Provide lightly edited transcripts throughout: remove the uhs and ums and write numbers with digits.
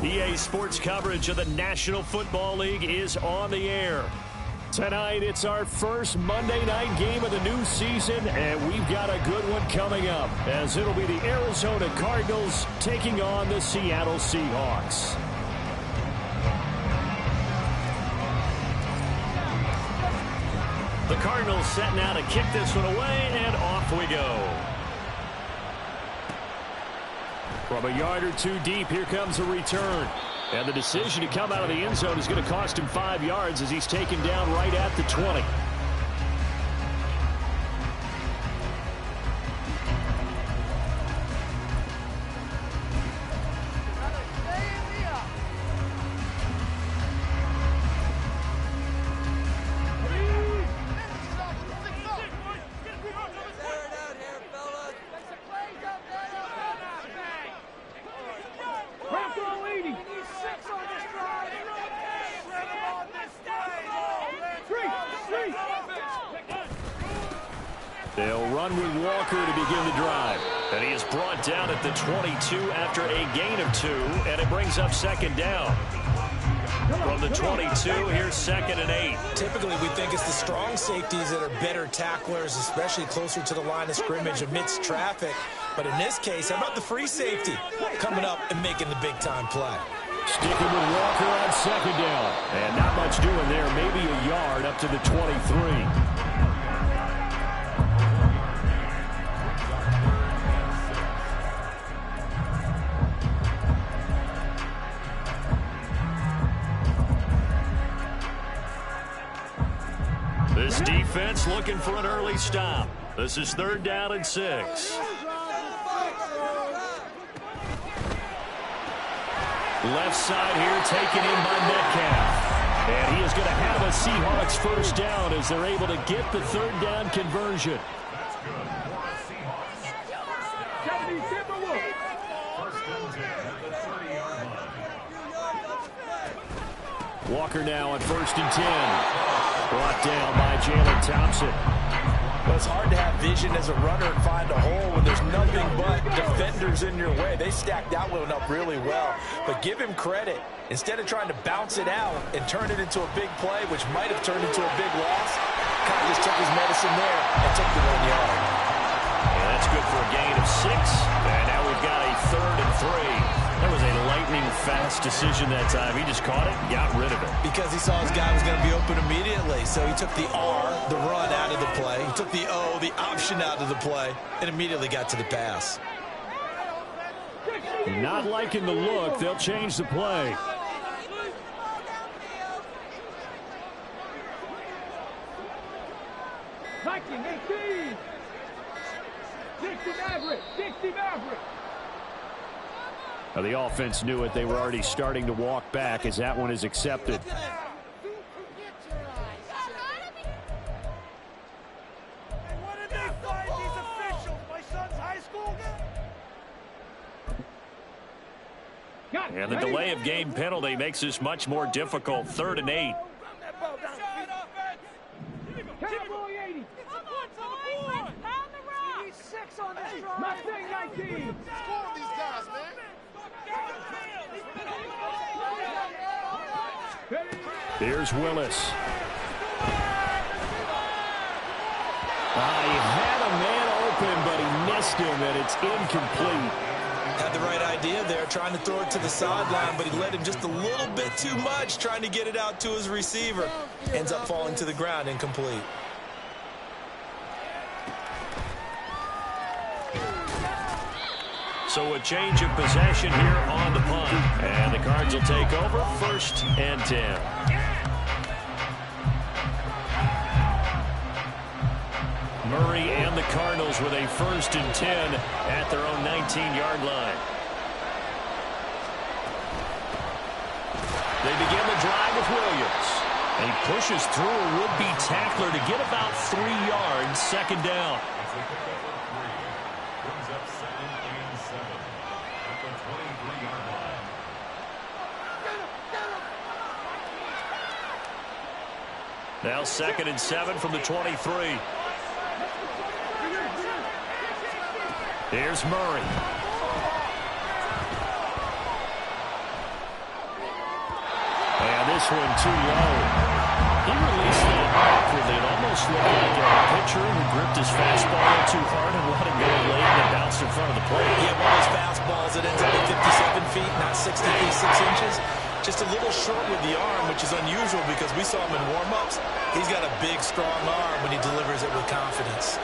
EA Sports coverage of the National Football League is on the air. Tonight, it's our first Monday night game of the new season, and we've got a good one coming up, as it'll be the Arizona Cardinals taking on the Seattle Seahawks. The Cardinals set now to kick this one away, and off we go. From a yard or two deep, here comes a return. And the decision to come out of the end zone is going to cost him 5 yards as he's taken down right at the 20. They'll run with Walker to begin the drive. And he is brought down at the 22 after a gain of 2, and it brings up second down. From the 22, here's 2nd and 8. Typically, we think it's the strong safeties that are better tacklers, especially closer to the line of scrimmage amidst traffic. But in this case, how about the free safety coming up and making the big-time play? Sticking with Walker on second down. And not much doing there, maybe a yard up to the 23. This defense looking for an early stop. This is 3rd down and 6. Left side here taken in by Metcalf. And he is going to have a Seahawks first down as they're able to get the 3rd down conversion. Walker now on 1st and 10. Brought down by Jalen Thompson. Well, it's hard to have vision as a runner and find a hole when there's nothing but defenders in your way. They stacked that one up really well. But give him credit. Instead of trying to bounce it out and turn it into a big play, which might have turned into a big loss, kind of just took his medicine there and took the 1 yard. And that's good for a gain of 6. And now we've got a 3rd and 3. That was a lightning-fast decision that time. He just caught it and got rid of it. Because he saw his guy was going to be open immediately. So he took the R, the run, out of the play. He took the O, the option, out of the play, and immediately got to the pass. Not liking the look. They'll change the play. Now the offense knew it. They were already starting to walk back as that one is accepted. And the delay of game penalty makes this much more difficult. 3rd and 8. Here's Willis. He had a man open, but he missed him, and it's incomplete. Had the right idea there, trying to throw it to the sideline, but he led him just a little bit too much, trying to get it out to his receiver. Ends up falling to the ground, incomplete. So a change of possession here on the punt. And the Cards will take over 1st and 10. Murray and the Cardinals with a 1st and 10 at their own 19-yard line. They begin the drive with Williams. And he pushes through a would-be tackler to get about 3 yards, 2nd down. Now 2nd and 7 from the 23. Here's Murray. this one too low. He released that awkwardly. It almost looked like a pitcher who gripped his fastball too hard and let it go late and it bounced in front of the plate. Yeah, one of those fastballs that ends up at 57 feet, not 60 feet, 6 inches. Just a little short with the arm, which is unusual because we saw him in warm-ups. He's got a big, strong arm when he delivers it with confidence.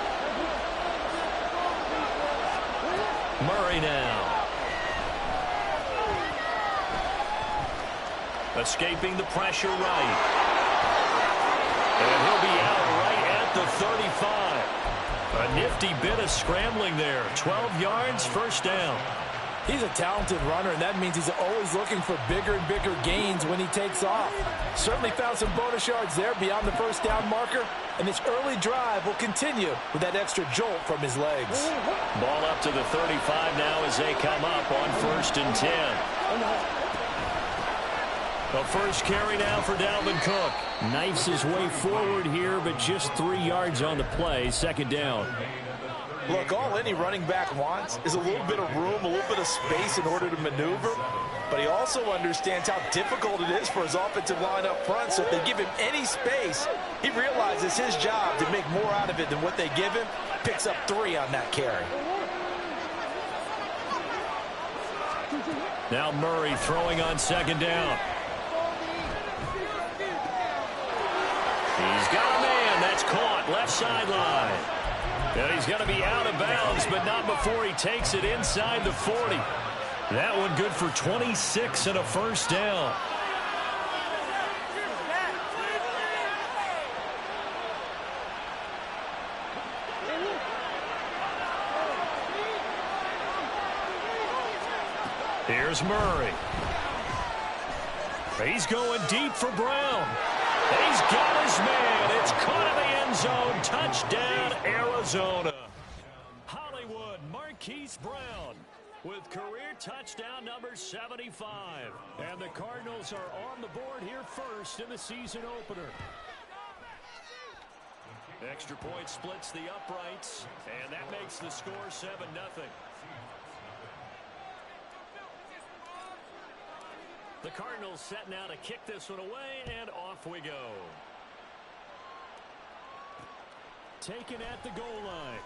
Murray now. Escaping the pressure right. And he'll be out right at the 35. A nifty bit of scrambling there. 12 yards, first down. He's a talented runner, and that means he's always looking for bigger and bigger gains when he takes off. Certainly found some bonus yards there beyond the first down marker, and this early drive will continue with that extra jolt from his legs. Ball up to the 35 now as they come up on 1st and 10. The first carry now for Dalvin Cook. Knifes his way forward here, but just 3 yards on the play. 2nd down. Look, all any running back wants is a little bit of room, a little bit of space in order to maneuver. But he also understands how difficult it is for his offensive line up front. So if they give him any space, he realizes his job to make more out of it than what they give him. Picks up 3 on that carry. Now Murray throwing on 2nd down. He's got a man. That's caught. Left sideline. And he's going to be out of bounds, but not before he takes it inside the 40. That one good for 26 and a first down. Here's Murray. He's going deep for Brown. He's got his man. It's caught in the end zone. Touchdown, Arizona. Hollywood, Marquise Brown with career touchdown number 75. And the Cardinals are on the board here first in the season opener. Extra point splits the uprights, and that makes the score 7-0. The Cardinals set now to kick this one away, and off we go. Taken at the goal line.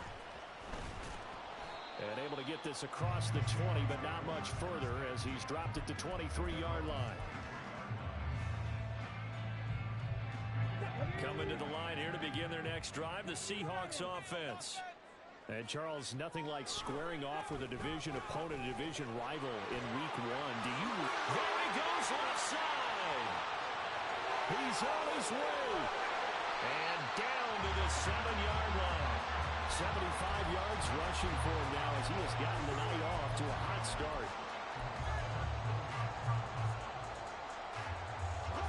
And able to get this across the 20, but not much further as he's dropped at the 23-yard line. Coming to the line here to begin their next drive, the Seahawks offense. And, Charles, nothing like squaring off with a division opponent, a division rival in week 1. Do you? There he goes left side. He's on his way. And down to the 7-yard line. 75 yards rushing for him now as he has gotten the night off to a hot start.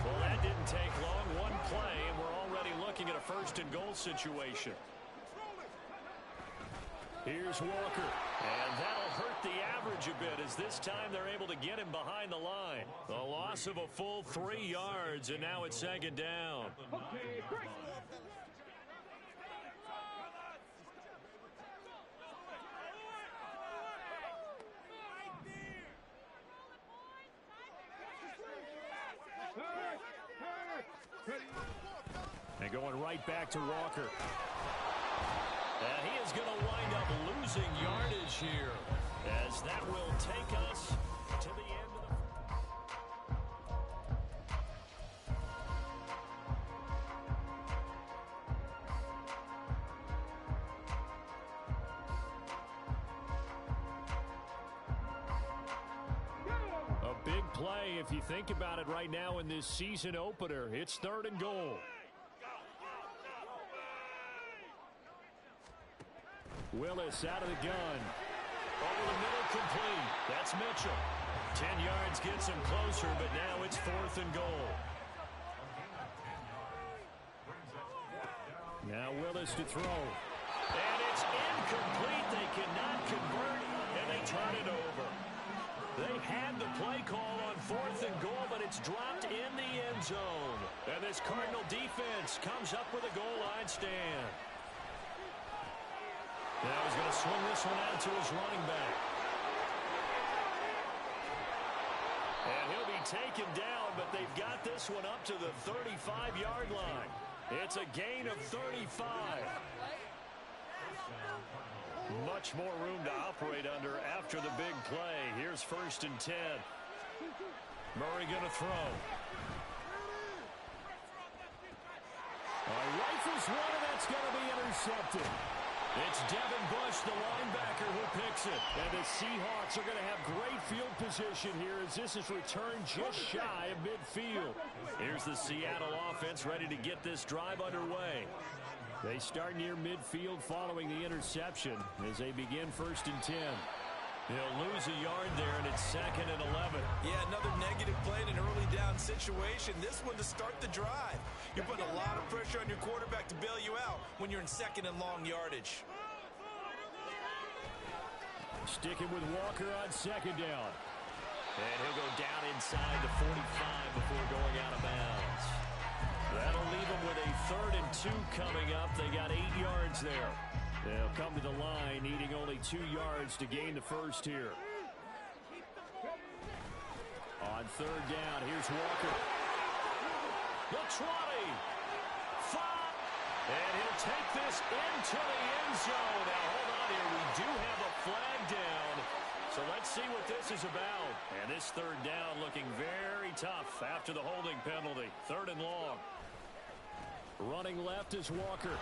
Well, that didn't take long. One play, and we're already looking at a 1st and goal situation. Here's Walker, and that'll hurt the average a bit as this time they're able to get him behind the line. The loss of a full 3 yards, and now it's 2nd down. And going right back to Walker. And he is going to wind up losing yardage here as that will take us to the end of the... A big play if you think about it right now in this season opener. It's 3rd and goal. Willis out of the gun. Over the middle, complete. That's Mitchell. 10 yards gets him closer, but now it's 4th and goal. Now Willis to throw. And it's incomplete. They cannot convert, and they turn it over. They had the play call on 4th and goal, but it's dropped in the end zone. And this Cardinal defense comes up with a goal line stand. Now he's going to swing this one out to his running back. And he'll be taken down, but they've got this one up to the 35-yard line. It's a gain of 35. Much more room to operate under after the big play. Here's 1st and 10. Murray going to throw. Rifles one, and that's going to be intercepted. It's Devin Bush, the linebacker, who picks it. And the Seahawks are going to have great field position here as this is returned just shy of midfield. Here's the Seattle offense ready to get this drive underway. They start near midfield following the interception as they begin 1st and 10. He'll lose a yard there, and it's 2nd and 11. Yeah, another negative play in an early down situation. This one to start the drive. You're putting a lot of pressure on your quarterback to bail you out when you're in 2nd and long yardage. Sticking with Walker on 2nd down. And he'll go down inside the 45 before going out of bounds. That'll leave them with a 3rd and 2 coming up. They got 8 yards there. They'll come to the line, needing only 2 yards to gain the first here. On 3rd down, here's Walker. The 20. 5. And he'll take this into the end zone. Now, hold on here. We do have a flag down. So let's see what this is about. And this 3rd down looking very tough after the holding penalty. 3rd and long. Running left is Walker.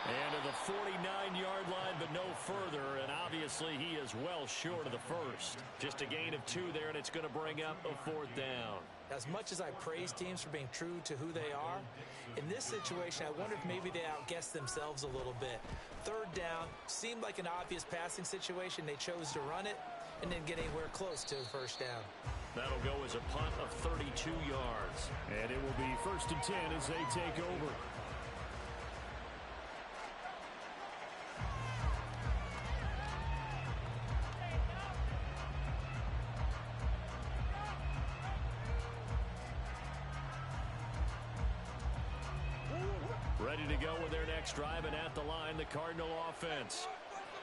And to the 49-yard line, but no further. And obviously, he is well short of the first. Just a gain of 2 there, and it's going to bring up a 4th down. As much as I praise teams for being true to who they are, in this situation, I wonder if maybe they outguessed themselves a little bit. 3rd down seemed like an obvious passing situation. They chose to run it and didn't get anywhere close to 1st down. That'll go as a punt of 32 yards. And it will be 1st and 10 as they take over. Ready to go with their next drive, and at the line, the Cardinal offense.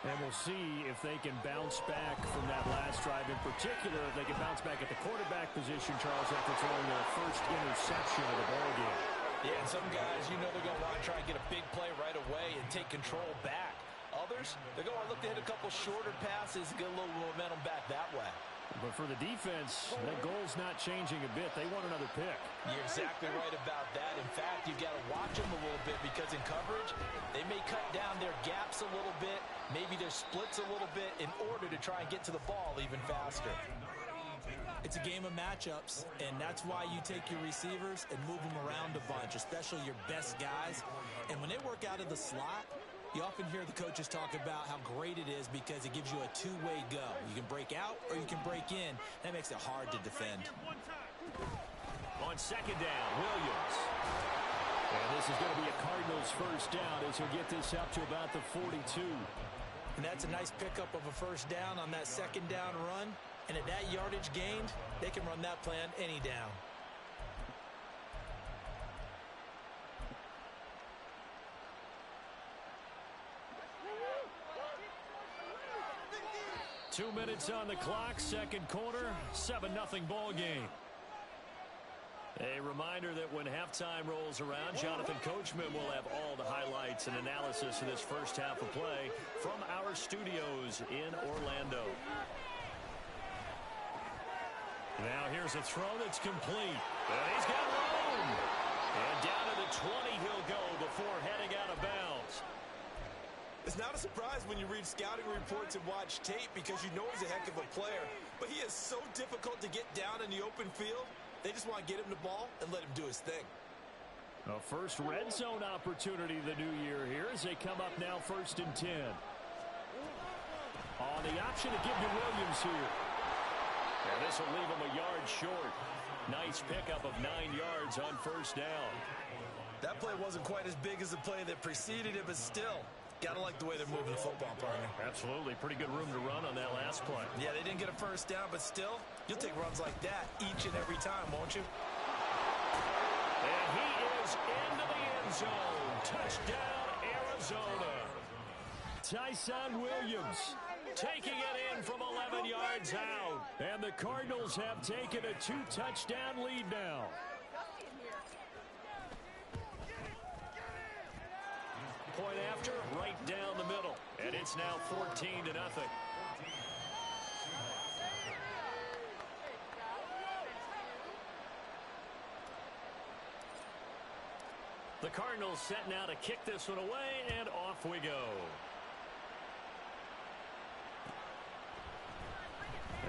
And we'll see if they can bounce back from that last drive. In particular, if they can bounce back at the quarterback position, Charles, after throwing their first interception of the ballgame. Yeah, and some guys, you know they're going to want to try and get a big play right away and take control back. Others, they're going to look to hit a couple shorter passes and get a little momentum back that way. But for the defense, that goal's not changing a bit. They want another pick. You're exactly right about that. In fact, you've got to watch them a little bit because in coverage, they may cut down their gaps a little bit, maybe their splits a little bit in order to try and get to the ball even faster. It's a game of matchups, and that's why you take your receivers and move them around a bunch, especially your best guys. And when they work out of the slot, you often hear the coaches talk about how great it is because it gives you a two-way go. You can break out or you can break in. That makes it hard to defend. On 2nd down, Williams. And this is going to be a Cardinals first down as he'll get this up to about the 42. And that's a nice pickup of a first down on that 2nd down run. And at that yardage gained, they can run that play on any down. Two minutes on the clock, second quarter, 7-0 ball game. A reminder that when halftime rolls around, Jonathan Coachman will have all the highlights and analysis of this first half of play from our studios in Orlando. Now here's a throw that's complete. And he's got room. And down to the 20 he'll go before heading out of bounds. It's not a surprise when you read scouting reports and watch tape because you know he's a heck of a player. But he is so difficult to get down in the open field. They just want to get him the ball and let him do his thing. A first red zone opportunity the new year here as they come up now 1st and 10. On the option to give to Williams here. And this will leave him a yard short. Nice pickup of 9 yards on first down. That play wasn't quite as big as the play that preceded it, but still, gotta like the way they're moving the football, partner. Absolutely. Pretty good room to run on that last play. Yeah, they didn't get a first down, but still, you'll take runs like that each and every time, won't you? And he is into the end zone. Touchdown, Arizona. Tyson Williams. taking it in from 11 yards out. And the Cardinals have taken a 2-touchdown lead now. Point after, right down the middle. And it's now 14-0. The Cardinals set now to kick this one away, and off we go.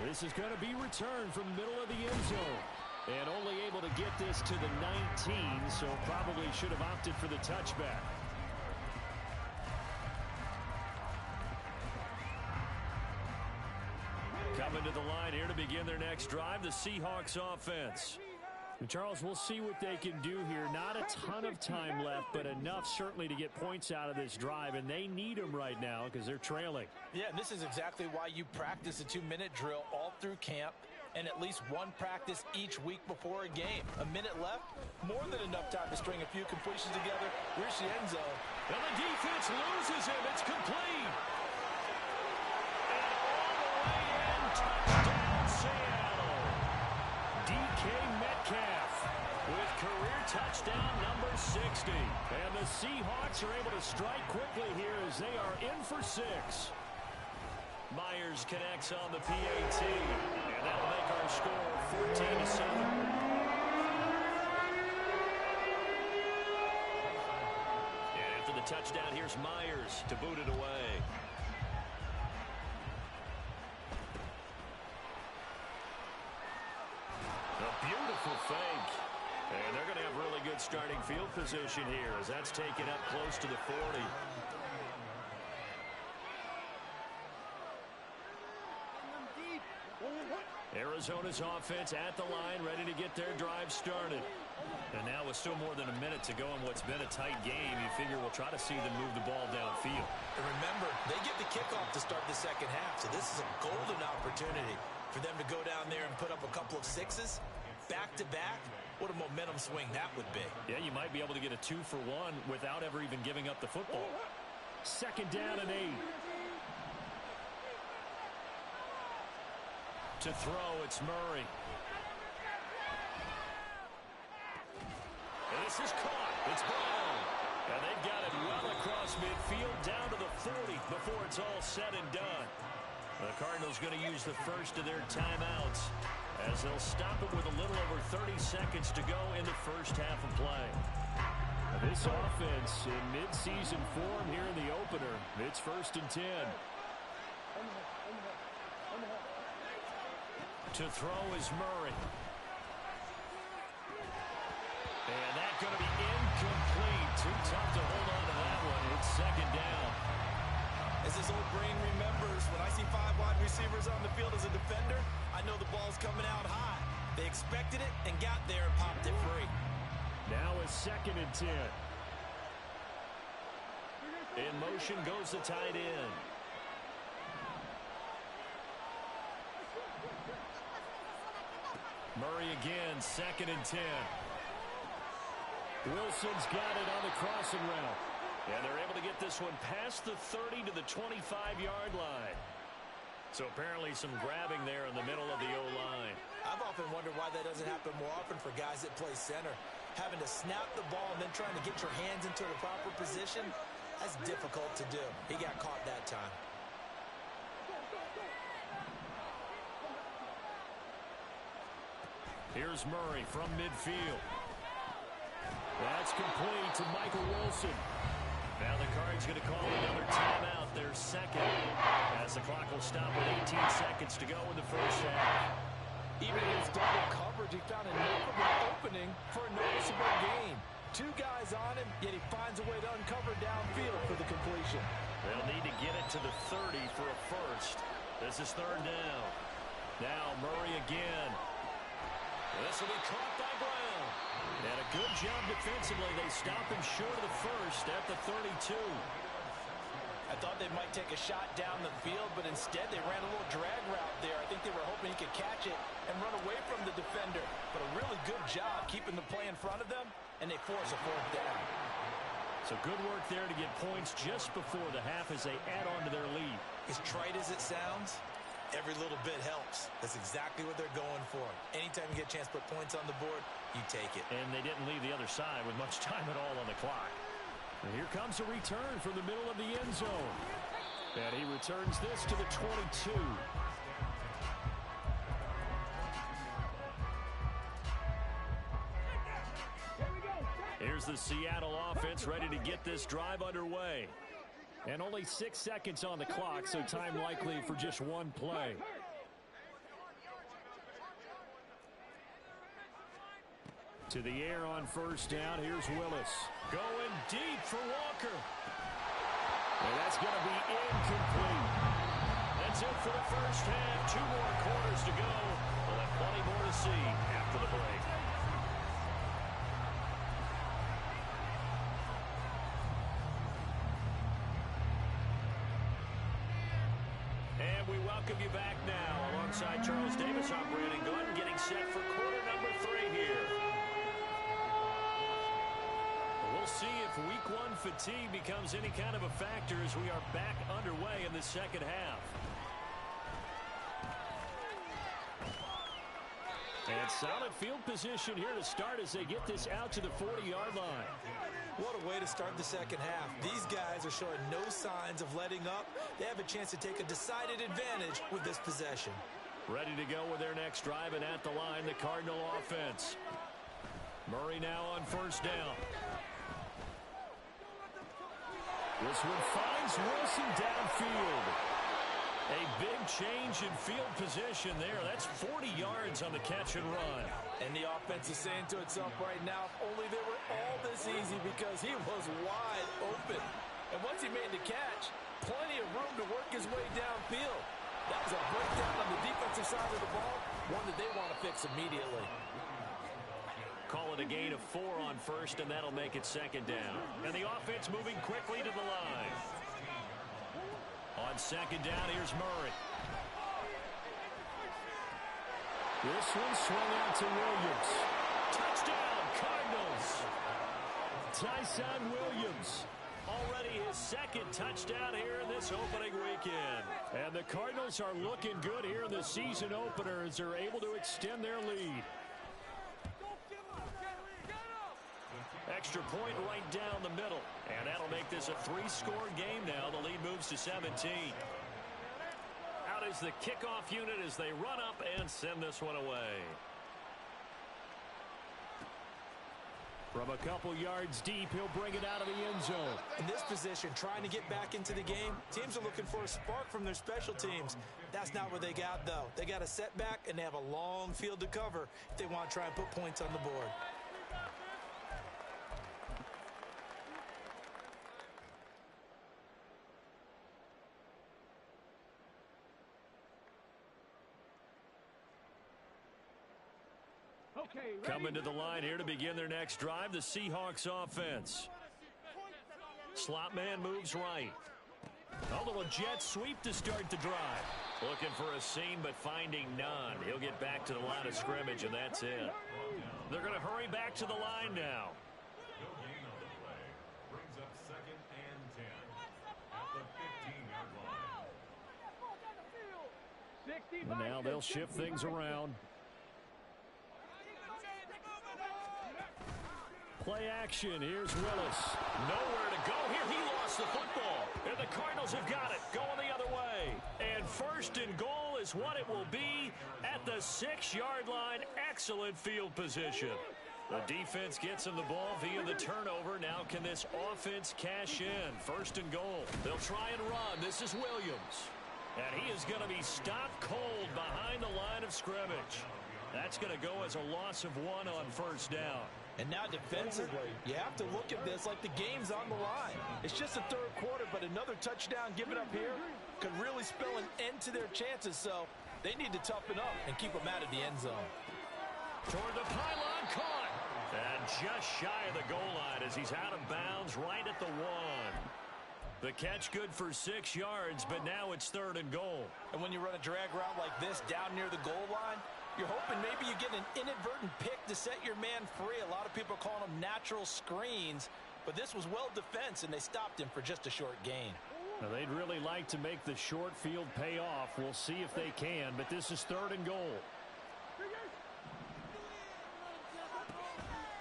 This is going to be returned from the middle of the end zone. And only able to get this to the 19, so probably should have opted for the touchback. Coming to the line here to begin their next drive, the Seahawks offense. And Charles, we'll see what they can do here. Not a ton of time left, but enough certainly to get points out of this drive, and they need them right now because they're trailing. Yeah, and this is exactly why you practice a 2-minute drill all through camp and at least one practice each week before a game. A minute left, more than enough time to string a few completions together, reach the end zone. And the defense loses him. It's complete. And all the way in, touchdown Seattle. DK Metcalf with career touchdown number 60. And the Seahawks are able to strike quickly here as they are in for 6. Myers connects on the PAT. And that'll make our score 14-7. And after the touchdown, here's Myers to boot it away. A beautiful fake. And they're going to have really good starting field position here as that's taken up close to the 40. Arizona's offense at the line, ready to get their drive started. And now with still more than a minute to go in what's been a tight game, you figure we'll try to see them move the ball downfield. And remember, they get the kickoff to start the second half, so this is a golden opportunity for them to go down there and put up a couple of 6s back-to-back. What a momentum swing that would be. Yeah, you might be able to get a 2-for-1 without ever even giving up the football. Second down and 8. To throw, it's Murray. And this is caught. It's Brown. And they've got it well across midfield down to the 40 before it's all said and done. The Cardinals going to use the first of their timeouts as they'll stop it with a little over 30 seconds to go in the first half of play. This offense in mid-season form here in the opener. It's 1st and 10. To throw is Murray. And that's going to be incomplete. Too tough to hold on to that one. It's second down. As this old brain remembers, when I see 5 wide receivers on the field as a defender, I know the ball's coming out high. They expected it and got there and popped it free. Now it's 2nd and 10. In motion goes the tight end. Murray again, 2nd and 10. Wilson's got it on the crossing route. And they're able to get this one past the 30 to the 25-yard line. So apparently some grabbing there in the middle of the O-line. I've often wondered why that doesn't happen more often for guys that play center. Having to snap the ball and then trying to get your hands into the proper position, that's difficult to do. He got caught that time. Here's Murray from midfield. That's complete to Michael Wilson. Now the Cards going to call another timeout, their second, as the clock will stop with 18 seconds to go in the first half. Even against double coverage, he found enough of an opening for a noticeable gain. 2 guys on him, yet he finds a way to uncover downfield for the completion. They'll need to get it to the 30 for a first. This is 3rd down. Now Murray again. This will be caught by Brown. And a good job defensively. They stop him short of the first at the 32. I thought they might take a shot down the field, but instead they ran a little drag route there. I think they were hoping he could catch it and run away from the defender. But a really good job keeping the play in front of them, and they force a 4th down. So good work there to get points just before the half as they add on to their lead. As trite as it sounds, every little bit helps. That's exactly what they're going for. Anytime you get a chance to put points on the board, you take it. And they didn't leave the other side with much time at all on the clock. And here comes a return from the middle of the end zone. And he returns this to the 22. Here's the Seattle offense ready to get this drive underway. And only 6 seconds on the clock, so time likely for just one play. To the air on first down. Here's Willis. Going deep for Walker. And that's going to be incomplete. That's it for the first half. 2 more quarters to go. We'll have plenty more to see after the break. And we welcome you back now. Alongside Charles Davis, I'm Brandon Gunn, getting set for quarter number 3 here. We'll see if week 1 fatigue becomes any kind of a factor as we are back underway in the second half. And solid field position here to start as they get this out to the 40-yard line. What a way to start the second half. These guys are showing no signs of letting up. They have a chance to take a decided advantage with this possession. Ready to go with their next drive, and at the line, the Cardinal offense. Murray now on first down. This one finds Wilson downfield. A big change in field position there. That's 40 yards on the catch and run. And the offense is saying to itself right now, if only they were all this easy, because he was wide open. And once he made the catch, plenty of room to work his way downfield. That was a breakdown on the defensive side of the ball, one that they want to fix immediately. Call it a gain of 4 on first, and that'll make it second down. And the offense moving quickly to the line. On second down, here's Murray. This one swung out to Williams. Touchdown, Cardinals. Tyson Williams. Already his second touchdown here in this opening weekend. And the Cardinals are looking good here in the season opener as they're able to extend their lead. Extra point right down the middle. And that'll make this a 3-score game now. The lead moves to 17. Out is the kickoff unit as they run up and send this one away. From a couple yards deep, he'll bring it out of the end zone. In this position, trying to get back into the game, teams are looking for a spark from their special teams. That's not what they got, though. They got a setback, and they have a long field to cover if they want to try and put points on the board. Coming to the line here to begin their next drive, the Seahawks offense. Slot man moves right. A little jet sweep to start the drive. Looking for a seam, but finding none. He'll get back to the line of scrimmage, and that's it. They're going to hurry back to the line now. Brings up 2nd and 10 at the 15-yard line. And now they'll shift things around. Play action. Here's Willis. Nowhere to go here. He lost the football. And the Cardinals have got it. Going the other way. And first and goal is what it will be at the 6-yard line. Excellent field position. The defense gets him the ball via the turnover. Now can this offense cash in? First and goal. They'll try and run. This is Williams. And he is going to be stopped cold behind the line of scrimmage. That's going to go as a loss of 1 on first down. And now defensively, you have to look at this like the game's on the line. It's just the third quarter, but another touchdown given up here could really spell an end to their chances. So they need to toughen up and keep them out of the end zone. Toward the pylon, caught. And just shy of the goal line as he's out of bounds right at the 1. The catch good for 6 yards, but now it's 3rd and goal. And when you run a drag route like this down near the goal line, you're hoping maybe you get an inadvertent pick to set your man free. A lot of people are calling them natural screens. But this was well defense, and they stopped him for just a short gain. Now, they'd really like to make the short field pay off. We'll see if they can, but this is 3rd and goal.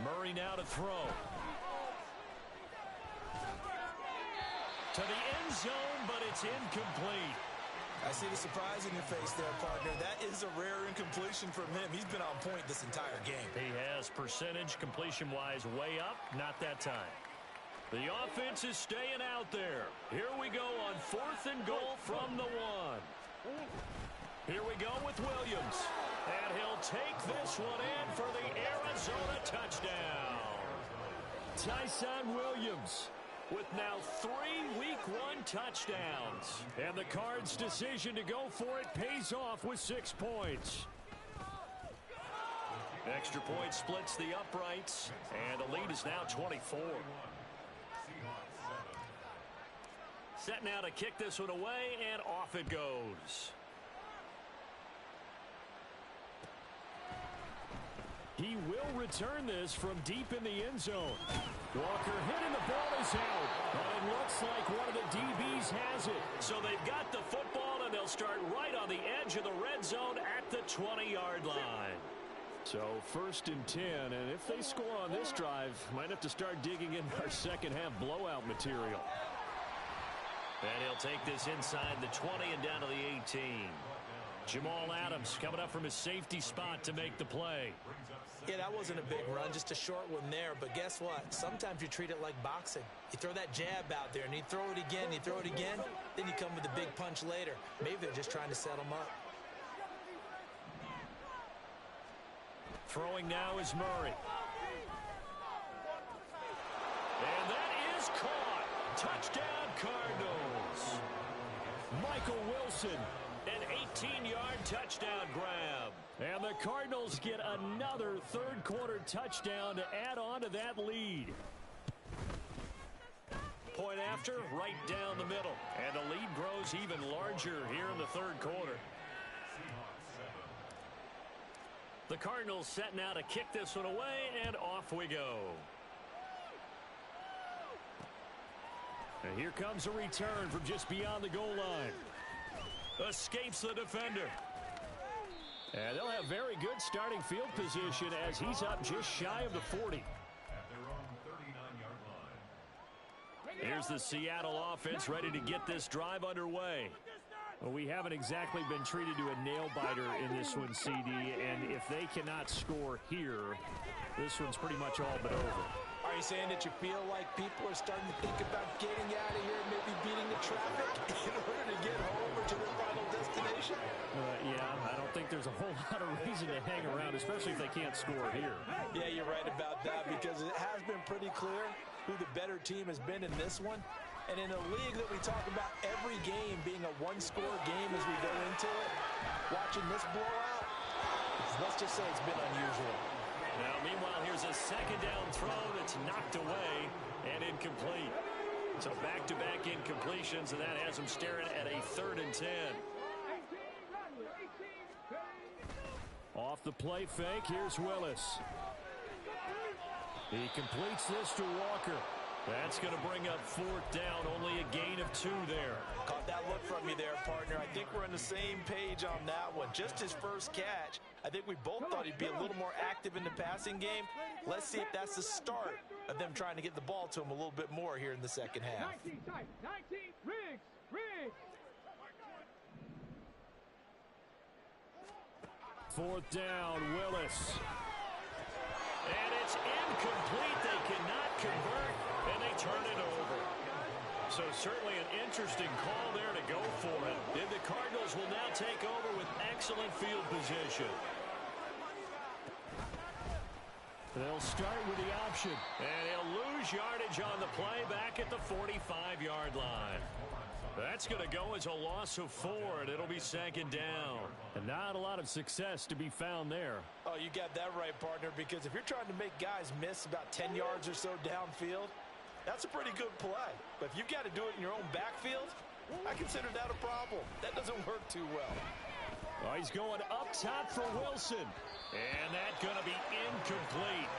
Murray now to throw. To the end zone, but it's incomplete. I see the surprise in your face there, partner. That is a rare incompletion from him. He's been on point this entire game. He has percentage completion-wise way up, not that time. The offense is staying out there. Here we go on 4th and goal from the 1. Here we go with Williams. And he'll take this one in for the Arizona touchdown. Tyson Williams with now 3 Week 1 touchdowns. And the Cards' decision to go for it pays off with 6 points. Extra point splits the uprights, and the lead is now 24. Set now to kick this one away, and off it goes. He will return this from deep in the end zone. Walker hitting, the ball is out. But it looks like one of the DBs has it. So they've got the football, and they'll start right on the edge of the red zone at the 20-yard line. So 1st and 10, and if they score on this drive, might have to start digging in our second-half blowout material. And he'll take this inside the 20 and down to the 18. Jamal Adams coming up from his safety spot to make the play. Yeah, that wasn't a big run, just a short one there. But guess what? Sometimes you treat it like boxing. You throw that jab out there, and you throw it again, you throw it again, then you come with a big punch later. Maybe they're just trying to set him up. Throwing now is Murray. And that is caught. Touchdown, Cardinals. Michael Wilson, an 18-yard touchdown grab. And the Cardinals get another third-quarter touchdown to add on to that lead. Point after, right down the middle. And the lead grows even larger here in the third quarter. The Cardinals set now to kick this one away, and off we go. And here comes a return from just beyond the goal line. Escapes the defender. And they'll have very good starting field position as he's up just shy of the 40. Here's the Seattle offense ready to get this drive underway. Well, we haven't exactly been treated to a nail-biter in this one, CD, and if they cannot score here, this one's pretty much all but over. Are you saying that you feel like people are starting to think about getting out of here, maybe beating the traffic in order to get home or to their final destination? Yeah, I don't think there's a whole lot of reason to hang around, especially if they can't score here. Yeah, you're right about that, because it has been pretty clear who the better team has been in this one. And in a league that we talk about every game being a one-score game as we go into it, watching this blowout, let's just say it's been unusual. Now, meanwhile, here's a second down throw that's knocked away and incomplete. So back-to-back incompletions, and that has them staring at a 3rd and 10. Off the play fake, here's Willis. He completes this to Walker. That's going to bring up 4th down, only a gain of 2 there. Caught that look from you there, partner. I think we're on the same page on that one. Just his first catch. I think we both thought he'd be a little more active in the passing game. Let's see if that's the start of them trying to get the ball to him a little bit more here in the second half. 19, Riggs. 4th down, Willis. And it's incomplete. They cannot convert, and they turn it over. So certainly an interesting call there to go for it. And the Cardinals will now take over with excellent field position. They'll start with the option, and he'll lose yardage on the play back at the 45-yard line. That's going to go as a loss of 4, and it'll be 2nd down. And not a lot of success to be found there. Oh, you got that right, partner, because if you're trying to make guys miss about 10 yards or so downfield, that's a pretty good play. But if you've got to do it in your own backfield, I consider that a problem. That doesn't work too well. Oh, he's going up top for Wilson. And that's going to be incomplete.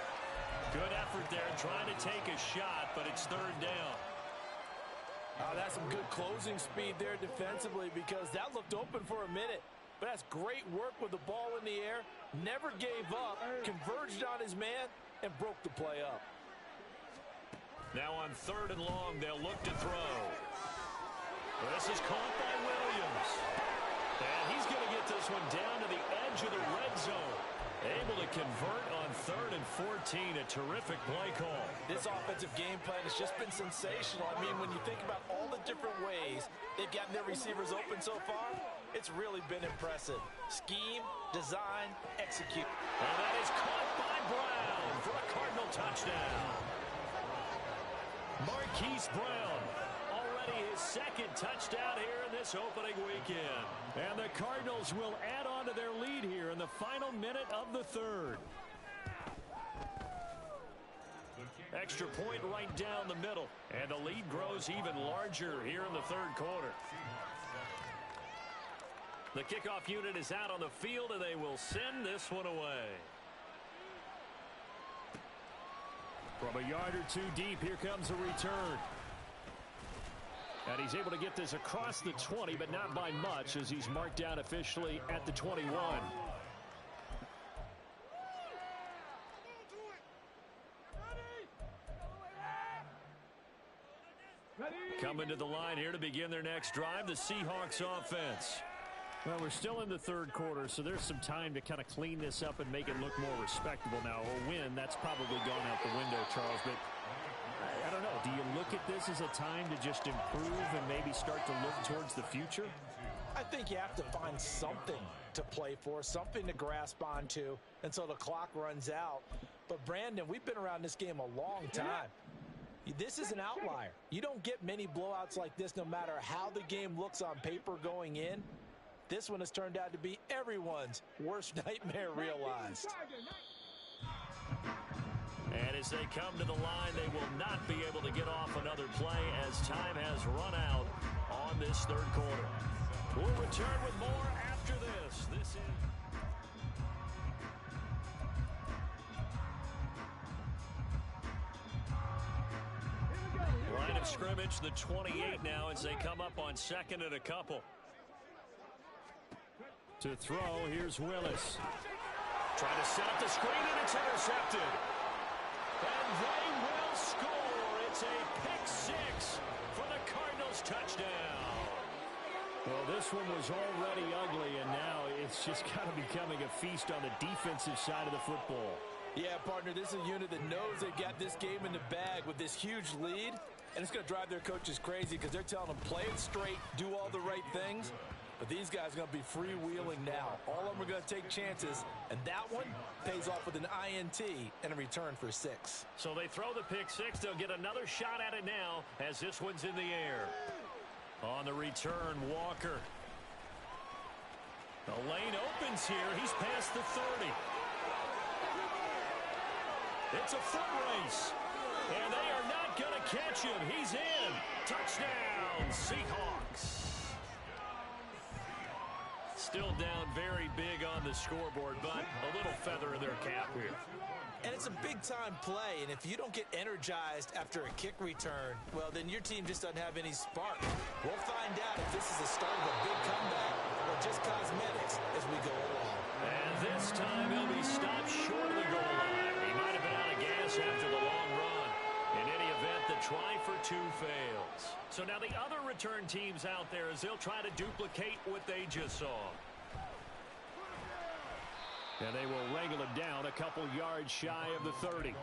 Good effort there trying to take a shot, but it's third down. That's some good closing speed there defensively because that looked open for a minute. But that's great work with the ball in the air. Never gave up, converged on his man, and broke the play up. Now on third and long, they'll look to throw. This is caught by Williams. And he's going to get this one down to the edge of the red zone. Able to convert on 3rd and 14. A terrific play call. This offensive game plan has just been sensational. I mean, when you think about all the different ways they've gotten their receivers open so far, it's really been impressive. Scheme, design, execute. And that is caught by Brown for a Cardinal touchdown. Marquise Brown, already his second touchdown here in this opening weekend. And the Cardinals will add on to their lead here in the final minute of the third. Extra point right down the middle. And the lead grows even larger here in the third quarter. The kickoff unit is out on the field, and they will send this one away. From a yard or two deep, here comes a return. And he's able to get this across the 20, but not by much, as he's marked down officially at the 21. Coming to the line here to begin their next drive, the Seahawks offense. Well, we're still in the third quarter, so there's some time to kind of clean this up and make it look more respectable now. A win, that's probably gone out the window, Charles, but I don't know. Do you look at this as a time to just improve and maybe start to look towards the future? I think you have to find something to play for, something to grasp onto until the clock runs out. But, Brandon, we've been around this game a long time. This is an outlier. You don't get many blowouts like this no matter how the game looks on paper going in. This one has turned out to be everyone's worst nightmare realized. And as they come to the line, they will not be able to get off another play as time has run out on this third quarter. We'll return with more after this. This is... Line of scrimmage, the 28 now, as they come up on 2nd and a couple. To throw, here's Willis. Trying to set up the screen, and it's intercepted. And they will score. It's a pick six for the Cardinals touchdown. Well, this one was already ugly, and now it's just kind of becoming a feast on the defensive side of the football. Yeah, partner, this is a unit that knows they've got this game in the bag with this huge lead, and it's going to drive their coaches crazy because they're telling them play it straight, do all the right things. But these guys are going to be freewheeling now. All of them are going to take chances, and that one pays off with an INT and a return for 6. So they throw the pick six. They'll get another shot at it now as this one's in the air. On the return, Walker. The lane opens here. He's past the 30. It's a foot race, and they are not going to catch him. He's in. Touchdown, Seahawks. Still down very big on the scoreboard, but a little feather in their cap here. And it's a big-time play, and if you don't get energized after a kick return, well, then your team just doesn't have any spark. We'll find out if this is the start of a big comeback or just cosmetics as we go along. And this time he'll be stopped short of the goal line. He might have been out of gas after the long run. In any event, the try for 2 fails. So now the other return teams out there as they'll try to duplicate what they just saw. And they will wrangle him down a couple yards shy of the 30.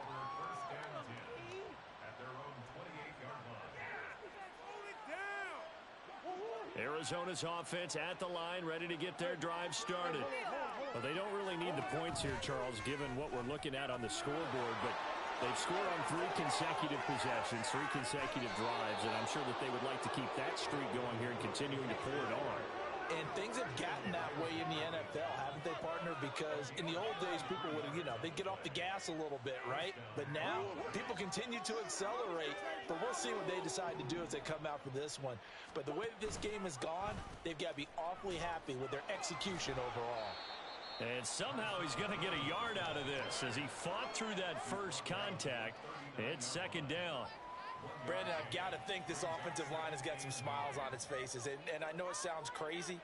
Arizona's offense at the line, ready to get their drive started. Well, they don't really need the points here, Charles, given what we're looking at on the scoreboard, but they've scored on 3 consecutive possessions, 3 consecutive drives, and I'm sure that they would like to keep that streak going here and continuing to pour it on. And things have gotten that way in the NFL, haven't they, partner? Because in the old days, people would, they'd get off the gas a little bit, right? But now, people continue to accelerate. But we'll see what they decide to do as they come out for this one. But the way that this game has gone, they've got to be awfully happy with their execution overall. And somehow he's going to get a yard out of this as he fought through that first contact. It's second down. Brandon, I've got to think this offensive line has got some smiles on its faces. And I know it sounds crazy,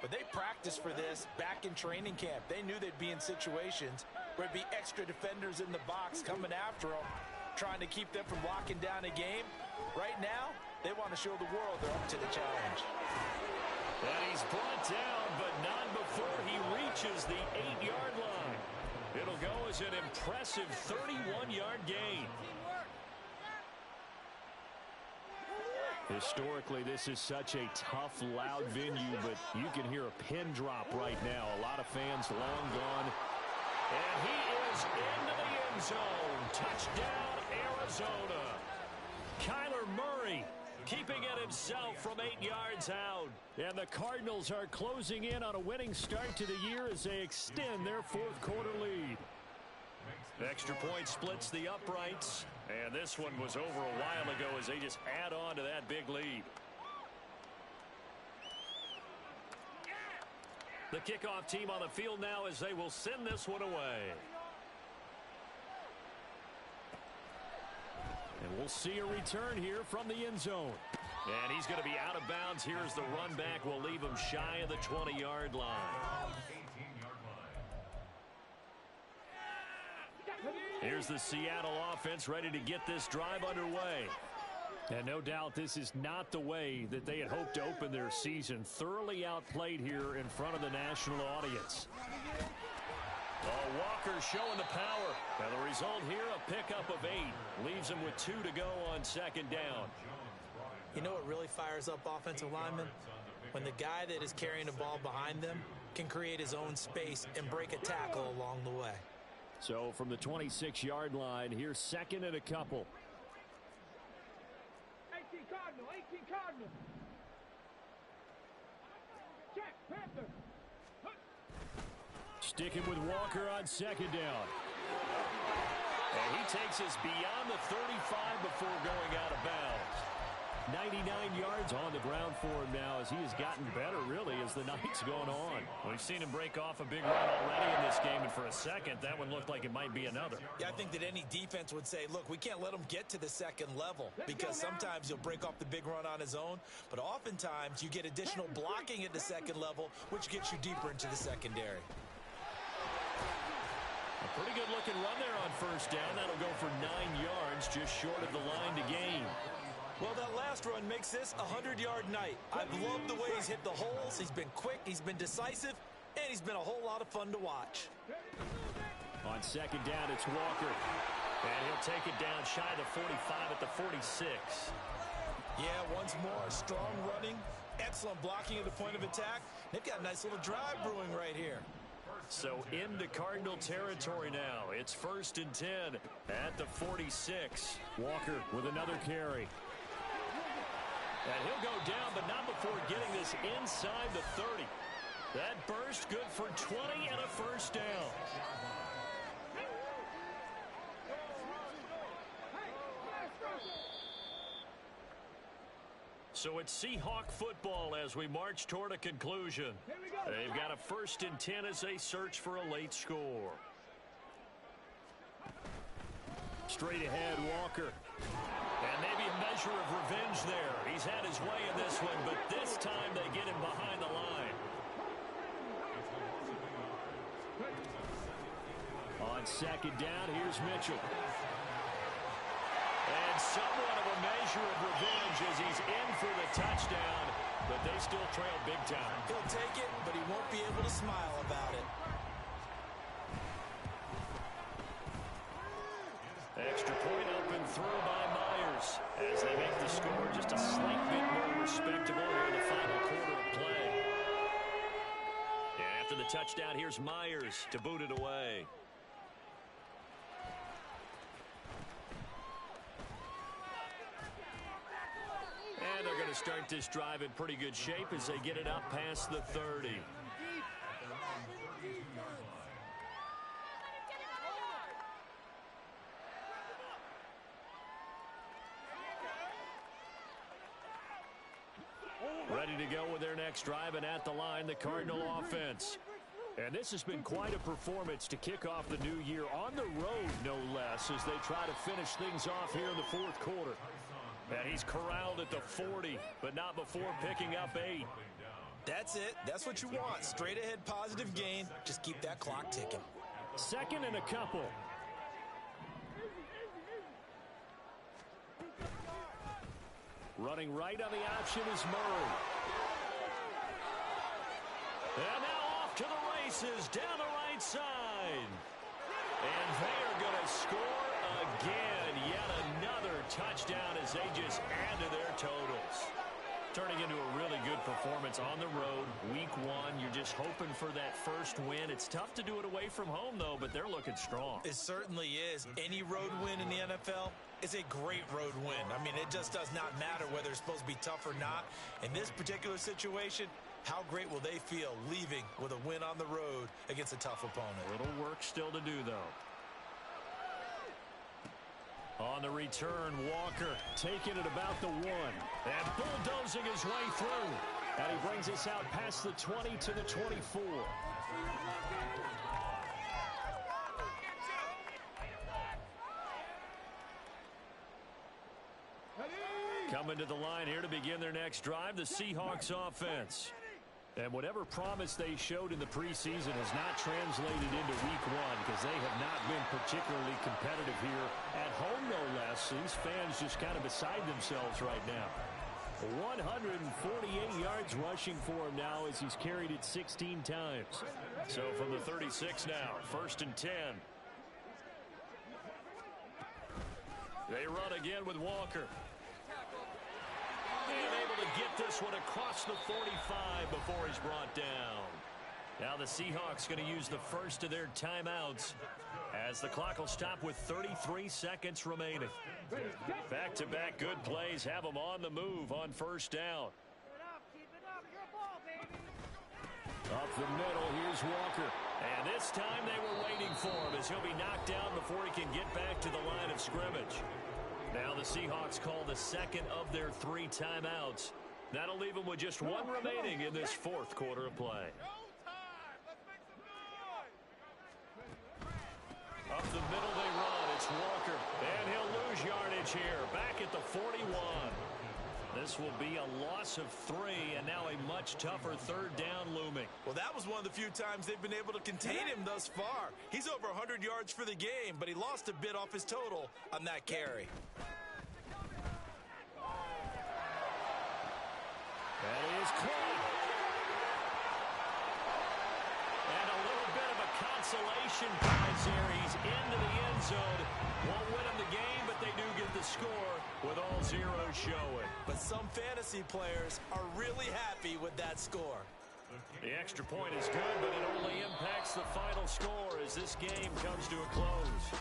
but they practiced for this back in training camp. They knew they'd be in situations where it'd be extra defenders in the box coming after them, trying to keep them from locking down a game. Right now, they want to show the world they're up to the challenge. And he's brought down, but not before he reaches the 8-yard line. It'll go as an impressive 31-yard gain. Historically, this is such a tough, loud venue, but you can hear a pin drop right now. A lot of fans long gone. And he is into the end zone. Touchdown, Arizona. Kyler Murray keeping it himself from 8 yards out. And the Cardinals are closing in on a winning start to the year as they extend their fourth-quarter lead. Extra point splits the uprights. And this one was over a while ago as they just add on to that big lead. The kickoff team on the field now as they will send this one away. And we'll see a return here from the end zone. And he's going to be out of bounds. Here's the run back. Will leave him shy of the 20-yard line. Here's the Seattle offense ready to get this drive underway. And no doubt this is not the way that they had hoped to open their season. Thoroughly outplayed here in front of the national audience. Oh, Walker showing the power. And the result here, a pickup of 8. Leaves him with 2 to go on second down. You know what really fires up offensive linemen? When the guy that is carrying the ball behind them can create his own space and break a tackle along the way. So from the 26-yard line, here's second and a couple. 18 Cardinal, 18 Cardinal. Check, Panther. Sticking with Walker on second down. And he takes us beyond the 35 before going out of bounds. 99 yards on the ground for him now as he has gotten better, really, as the night's going on. We've seen him break off a big run already in this game, and for a second, that one looked like it might be another. Yeah, I think that any defense would say, look, we can't let him get to the second level because sometimes he'll break off the big run on his own, but oftentimes you get additional blocking at the second level, which gets you deeper into the secondary. A pretty good-looking run there on first down. That'll go for 9 yards, just short of the line to gain. Well, that last run makes this a 100-yard night. I've loved the way he's hit the holes. He's been quick, he's been decisive, and he's been a whole lot of fun to watch. On second down, it's Walker. And he'll take it down shy of the 45 at the 46. Yeah, once more, strong running, excellent blocking at the point of attack. They've got a nice little drive brewing right here. So into Cardinal territory now. It's 1st and 10 at the 46. Walker with another carry. And he'll go down, but not before getting this inside the 30. That burst good for 20 and a first down. So it's Seahawk football as we march toward a conclusion. They've got a 1st and 10 as they search for a late score. Straight ahead, Walker. And maybe a measure of revenge there. He's had his way in this one, but this time they get him behind the line. On second down, here's Mitchell. And somewhat of a measure of revenge as he's in for the touchdown, but they still trail big time. He'll take it, but he won't be able to smile about it. Extra point up and through by Myers as they make the score just a slight bit more respectable here in the final quarter of play. And after the touchdown, here's Myers to boot it away. And they're going to start this drive in pretty good shape as they get it up past the 30. Ready to go with their next drive, and at the line, the Cardinal offense. And this has been quite a performance to kick off the new year on the road, no less, as they try to finish things off here in the fourth quarter. And he's corralled at the 40, but not before picking up 8. That's it. That's what you want. Straight ahead positive gain. Just keep that clock ticking. 2nd and a couple. Running right on the option is Murray. And now off to the races down the right side. And they are going to score again. Yet another touchdown as they just add to their totals. Turning into a really good performance on the road. Week 1, you're just hoping for that first win. It's tough to do it away from home, though, but they're looking strong. It certainly is. Any road win in the NFL is a great road win. I mean, it just does not matter whether it's supposed to be tough or not. In this particular situation, how great will they feel leaving with a win on the road against a tough opponent? A little work still to do, though. On the return, Walker taking it about the 1. And bulldozing his way through. And he brings us out past the 20 to the 24. Coming to the line here to begin their next drive, the Seahawks offense. And whatever promise they showed in the preseason has not translated into week 1 because they have not been particularly competitive here at home, no less. These fans just kind of beside themselves right now. 148 yards rushing for him now as he's carried it 16 times. So from the 36 now, 1st and 10. They run again with Walker. And able to get this one across the 45 before he's brought down. Now the Seahawks going to use the first of their timeouts as the clock will stop with 33 seconds remaining. Back-to-back good plays have them on the move on 1st down. Up the middle, here's Walker. And this time they were waiting for him as he'll be knocked down before he can get back to the line of scrimmage. Now the Seahawks call the 2nd of their 3 timeouts. That'll leave them with just 1 remaining in this 4th quarter of play. Up the middle they run. It's Walker. And he'll lose yardage here. Back at the 41. This will be a loss of 3, and now a much tougher 3rd down looming. Well, that was one of the few times they've been able to contain him thus far. He's over 100 yards for the game, but he lost a bit off his total on that carry. That is caught. And a little bit of a consolation prize here. He's into the end zone. Won't win him the game, but they do get the score with all zeros showing. But some fantasy players are really happy with that score. The extra point is good, but it only impacts the final score as this game comes to a close.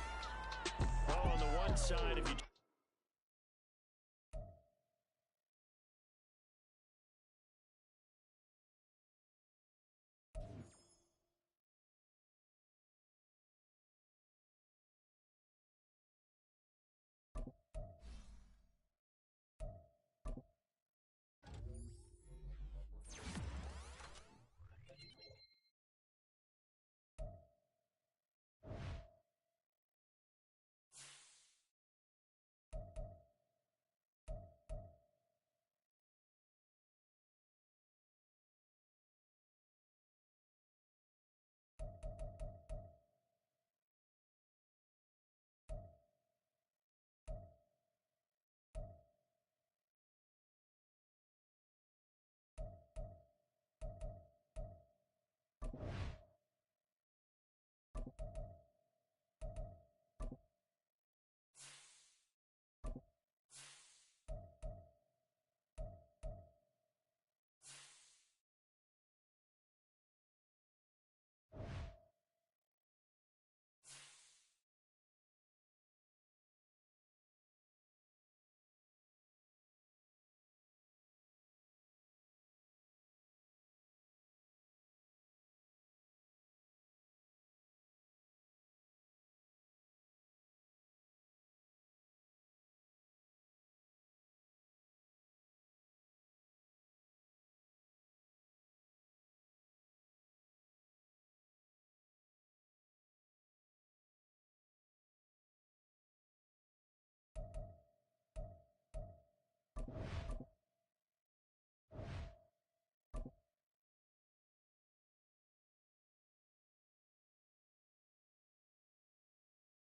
Well, on the one side, if you